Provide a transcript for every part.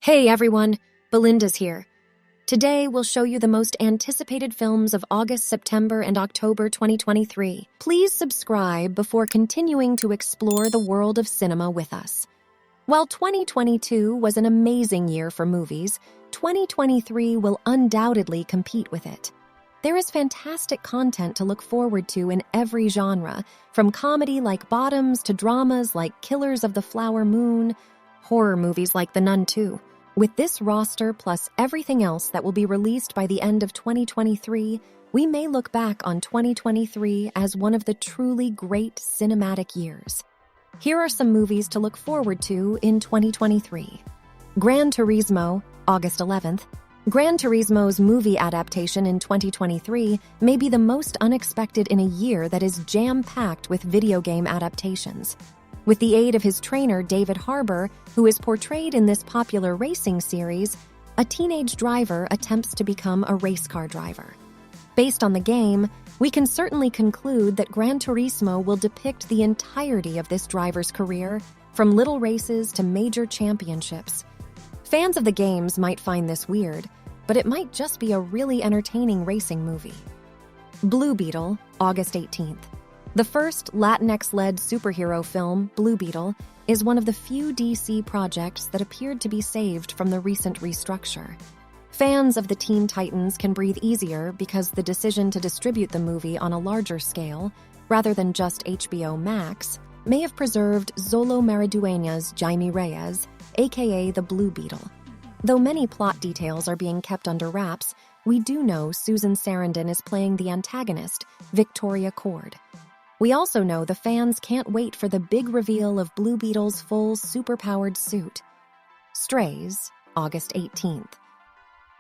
Hey everyone, Belinda's here. Today we'll show you the most anticipated films of August, September, and October 2023. Please subscribe before continuing to explore the world of cinema with us. While 2022 was an amazing year for movies, 2023 will undoubtedly compete with it. There is fantastic content to look forward to in every genre, from comedy like Bottoms to dramas like Killers of the Flower Moon, horror movies like The Nun 2. With this roster plus everything else that will be released by the end of 2023, we may look back on 2023 as one of the truly great cinematic years. Here are some movies to look forward to in 2023. Gran Turismo, August 11th. Gran Turismo's movie adaptation in 2023 may be the most unexpected in a year that is jam-packed with video game adaptations. With the aid of his trainer, David Harbour, who is portrayed in this popular racing series, a teenage driver attempts to become a race car driver. Based on the game, we can certainly conclude that Gran Turismo will depict the entirety of this driver's career, from little races to major championships. Fans of the games might find this weird, but it might just be a really entertaining racing movie. Blue Beetle, August 18th. The first Latinx-led superhero film, Blue Beetle, is one of the few DC projects that appeared to be saved from the recent restructure. Fans of the Teen Titans can breathe easier because the decision to distribute the movie on a larger scale, rather than just HBO Max, may have preserved Zolo Maridueña's Jaime Reyes, aka the Blue Beetle. Though many plot details are being kept under wraps, we do know Susan Sarandon is playing the antagonist, Victoria Cord. We also know the fans can't wait for the big reveal of Blue Beetle's full superpowered suit. Strays, August 18th.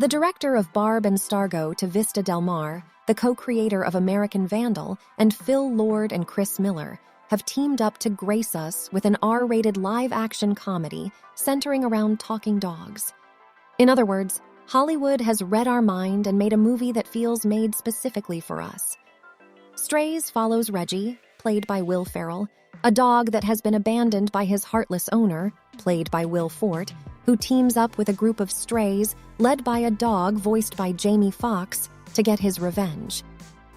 The director of Barb and Stargo to Vista Del Mar, the co-creator of American Vandal, and Phil Lord and Chris Miller have teamed up to grace us with an R-rated live-action comedy centering around talking dogs. In other words, Hollywood has read our mind and made a movie that feels made specifically for us. Strays follows Reggie, played by Will Ferrell, a dog that has been abandoned by his heartless owner, played by Will Forte, who teams up with a group of strays led by a dog voiced by Jamie Foxx to get his revenge.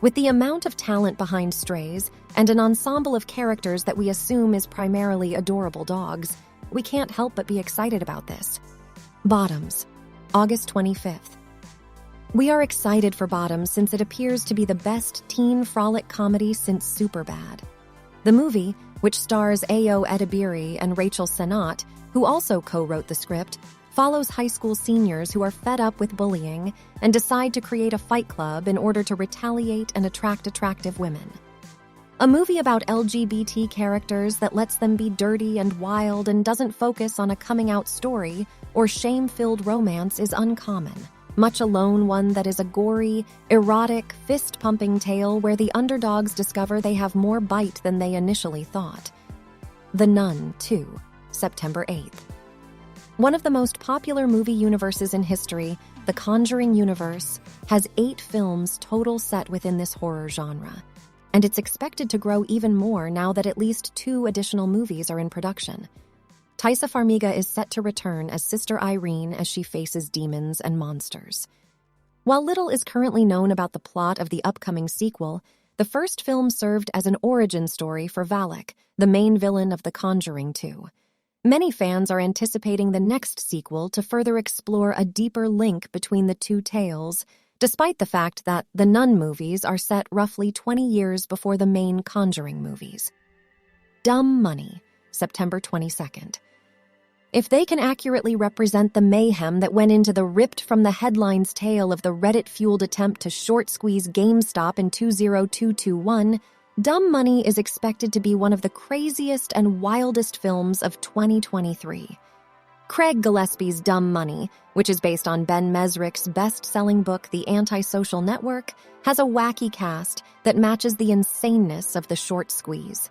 With the amount of talent behind Strays and an ensemble of characters that we assume is primarily adorable dogs, we can't help but be excited about this. Bottoms, August 25th. We are excited for Bottoms since it appears to be the best teen frolic comedy since Superbad. The movie, which stars Ayo Edebiri and Rachel Sennott, who also co-wrote the script, follows high school seniors who are fed up with bullying and decide to create a fight club in order to retaliate and attract attractive women. A movie about LGBT characters that lets them be dirty and wild and doesn't focus on a coming-out story or shame-filled romance is uncommon, much alone one that is a gory, erotic, fist-pumping tale where the underdogs discover they have more bite than they initially thought. The Nun 2, September 8th. One of the most popular movie universes in history, the Conjuring universe, has 8 films total set within this horror genre, and it's expected to grow even more now that at least 2 additional movies are in production. Taissa Farmiga is set to return as Sister Irene as she faces demons and monsters. While little is currently known about the plot of the upcoming sequel, the first film served as an origin story for Valak, the main villain of The Conjuring 2. Many fans are anticipating the next sequel to further explore a deeper link between the 2 tales, despite the fact that the Nun movies are set roughly 20 years before the main Conjuring movies. Dumb Money, September 22nd. If they can accurately represent the mayhem that went into the ripped-from-the-headlines tale of the Reddit-fueled attempt to short-squeeze GameStop in 20221, Dumb Money is expected to be one of the craziest and wildest films of 2023. Craig Gillespie's Dumb Money, which is based on Ben Mesrick's best-selling book The Antisocial Network, has a wacky cast that matches the insaneness of the short squeeze.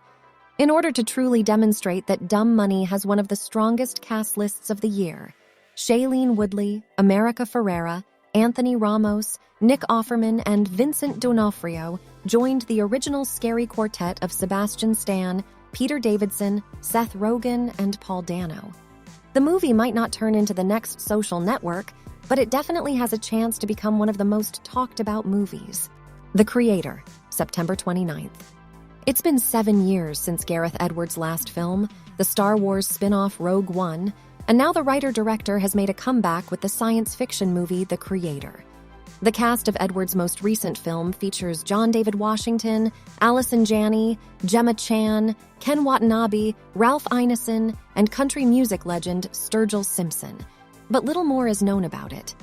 In order to truly demonstrate that Dumb Money has one of the strongest cast lists of the year, Shailene Woodley, America Ferrera, Anthony Ramos, Nick Offerman, and Vincent D'Onofrio joined the original scary quartet of Sebastian Stan, Peter Davidson, Seth Rogen, and Paul Dano. The movie might not turn into the next Social Network, but it definitely has a chance to become one of the most talked about movies. The Creator, September 29th. It's been 7 years since Gareth Edwards' last film, the Star Wars spin-off Rogue One, and now the writer-director has made a comeback with the science fiction movie The Creator. The cast of Edwards' most recent film features John David Washington, Allison Janney, Gemma Chan, Ken Watanabe, Ralph Ineson, and country music legend Sturgill Simpson. But little more is known about it.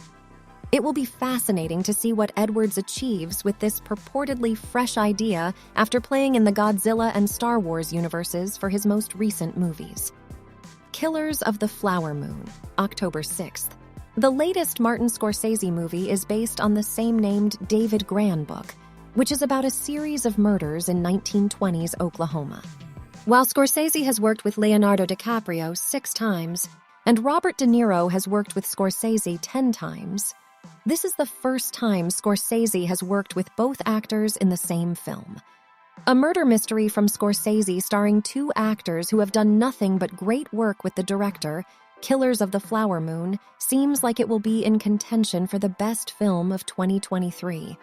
It will be fascinating to see what Edwards achieves with this purportedly fresh idea after playing in the Godzilla and Star Wars universes for his most recent movies. Killers of the Flower Moon, October 6th. The latest Martin Scorsese movie is based on the same-named David Grann book, which is about a series of murders in 1920s Oklahoma. While Scorsese has worked with Leonardo DiCaprio 6 times, and Robert De Niro has worked with Scorsese 10 times, this is the first time Scorsese has worked with both actors in the same film. A murder mystery from Scorsese starring 2 actors who have done nothing but great work with the director, Killers of the Flower Moon, seems like it will be in contention for the best film of 2023.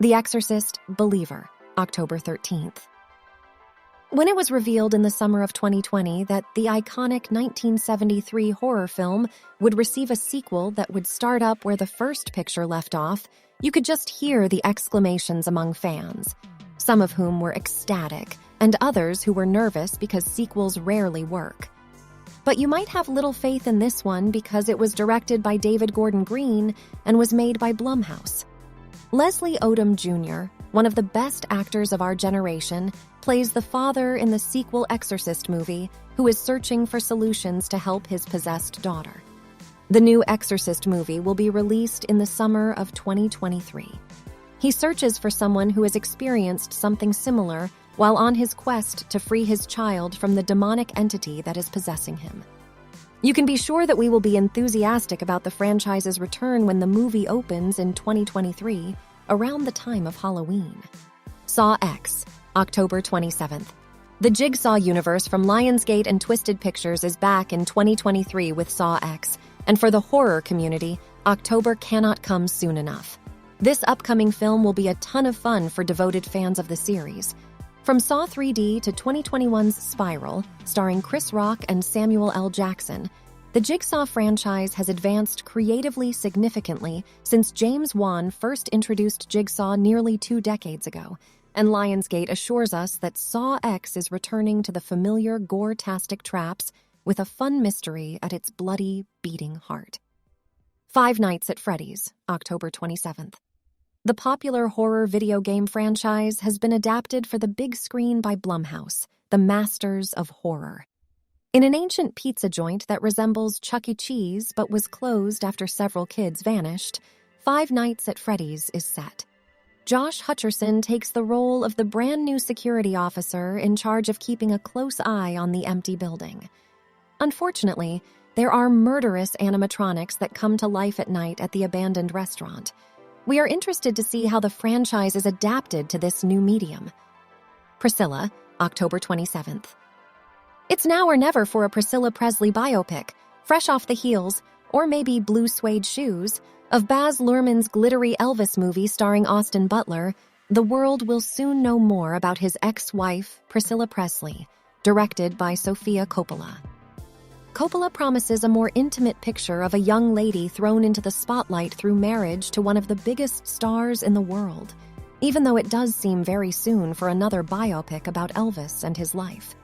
The Exorcist, Believer, October 13th. When it was revealed in the summer of 2020 that the iconic 1973 horror film would receive a sequel that would start up where the first picture left off, you could just hear the exclamations among fans, some of whom were ecstatic, and others who were nervous because sequels rarely work. But you might have little faith in this one because it was directed by David Gordon Green and was made by Blumhouse. Leslie Odom Jr., one of the best actors of our generation, plays the father in the sequel Exorcist movie who is searching for solutions to help his possessed daughter. The new Exorcist movie will be released in the summer of 2023. He searches for someone who has experienced something similar while on his quest to free his child from the demonic entity that is possessing him. You can be sure that we will be enthusiastic about the franchise's return when the movie opens in 2023, around the time of Halloween. Saw X, October 27th. The Jigsaw universe from Lionsgate and Twisted Pictures is back in 2023 with Saw X, and for the horror community, October cannot come soon enough. This upcoming film will be a ton of fun for devoted fans of the series. From Saw 3D to 2021's Spiral, starring Chris Rock and Samuel L. Jackson, the Jigsaw franchise has advanced creatively significantly since James Wan first introduced Jigsaw nearly 2 decades ago, and Lionsgate assures us that Saw X is returning to the familiar gore-tastic traps with a fun mystery at its bloody, beating heart. Five Nights at Freddy's, October 27th. The popular horror video game franchise has been adapted for the big screen by Blumhouse, the masters of horror. In an ancient pizza joint that resembles Chuck E. Cheese but was closed after several kids vanished, Five Nights at Freddy's is set. Josh Hutcherson takes the role of the brand new security officer in charge of keeping a close eye on the empty building. Unfortunately, there are murderous animatronics that come to life at night at the abandoned restaurant. We are interested to see how the franchise is adapted to this new medium. Priscilla, October 27th. It's now or never for a Priscilla Presley biopic, fresh off the heels, or maybe blue suede shoes, of Baz Luhrmann's glittery Elvis movie starring Austin Butler. The world will soon know more about his ex-wife, Priscilla Presley, directed by Sofia Coppola. Coppola promises a more intimate picture of a young lady thrown into the spotlight through marriage to one of the biggest stars in the world, even though it does seem very soon for another biopic about Elvis and his life.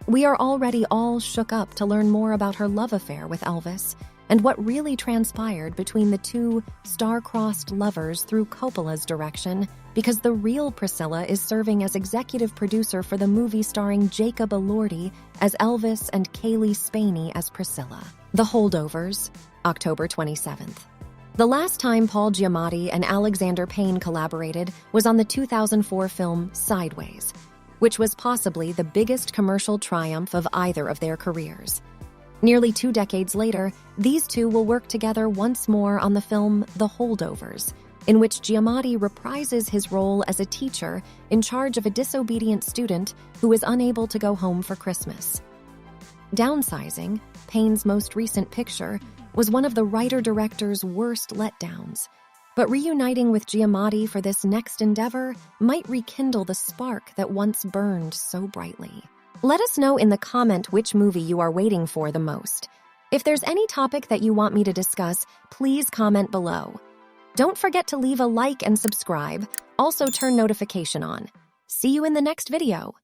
We are already all shook up to learn more about her love affair with Elvis and what really transpired between the two star-crossed lovers through Coppola's direction, because the real Priscilla is serving as executive producer for the movie starring Jacob Elordi as Elvis and Kaylee Spaney as Priscilla. The Holdovers, October 27th. The last time Paul Giamatti and Alexander Payne collaborated was on the 2004 film Sideways, which was possibly the biggest commercial triumph of either of their careers. Nearly 2 decades later, these two will work together once more on the film The Holdovers, in which Giamatti reprises his role as a teacher in charge of a disobedient student who is unable to go home for Christmas. Downsizing, Payne's most recent picture was one of the writer-director's worst letdowns. But reuniting with Giamatti for this next endeavor might rekindle the spark that once burned so brightly. Let us know in the comment which movie you are waiting for the most. If there's any topic that you want me to discuss, please comment below. Don't forget to leave a like and subscribe. Also turn notification on. See you in the next video.